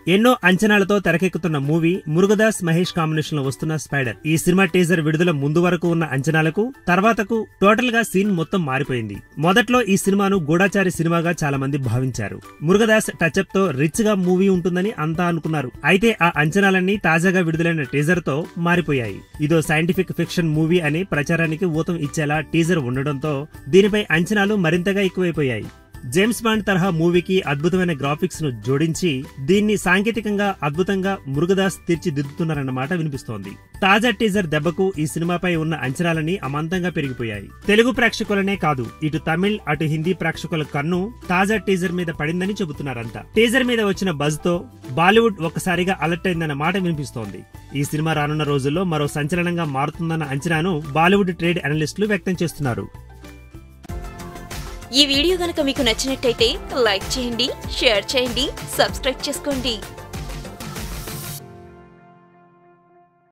ఎన్నో అంచనాలతో తెరకెక్కుతున్న మూవీ మురుగదాస్ మహేష్ కాంబినేషన్ లో వస్తున్న స్పైడర్. ఈ సినిమా టీజర్ విడుదల ముందు వరకు ఉన్న అంచనాలకు తర్వాతకు టోటల్ గా సీన్ మొత్తం మారిపోయింది. మొదట్లో ఈ సినిమాను గూఢాచారి సినిమాగా చాలా మంది భావించారు. మురుగదాస్ టచ్అప్ తో రిచ్ గా మూవీ ఉంటుందని అంతా అనుకున్నారు. అయితే ఆ అంచనాలన్నీ తాజాగా విడుదలైన టీజర్ తో మారిపోయాయి. ఇదో సైంటిఫిక్ ఫిక్షన్ మూవీ అని ప్రచారానికి ఊతం ఇచ్చేలా టీజర్ ఉండడంతో దీనిపై అంచనాలు మరింతగా ఎక్కువైపోయాయి. జేమ్స్ బాండ్ తరహా మూవీకి అద్భుతమైన గ్రాఫిక్స్ ను జోడించి దీన్ని సాంకేతికంగా అద్భుతంగా మురుగదాస్ తీర్చిదిద్దుతున్నారన్నమాట వినిపిస్తోంది. తాజా టీజర్ దెబ్బకు ఈ సినిమాపై ఉన్న అంచనాలన్నీ అమాంతంగా పెరిగిపోయాయి. తెలుగు ప్రేక్షకులనే కాదు, ఇటు తమిళ్ అటు హిందీ ప్రేక్షకుల కన్ను తాజా టీజర్ మీద పడిందని చెబుతున్నారంతా. టీజర్ మీద వచ్చిన బజ్ తో బాలీవుడ్ ఒక్కసారిగా అలర్ట్ అయిందన్న మాట వినిపిస్తోంది. ఈ సినిమా రానున్న రోజుల్లో మరో సంచలనంగా మారుతుందన్న అంచనాను బాలీవుడ్ ట్రేడ్ అనలిస్టులు వ్యక్తం చేస్తున్నారు. ఈ వీడియో గనుక మీకు నచ్చినట్టయితే లైక్ చేయండి, షేర్ చేయండి, సబ్స్క్రైబ్ చేసుకోండి.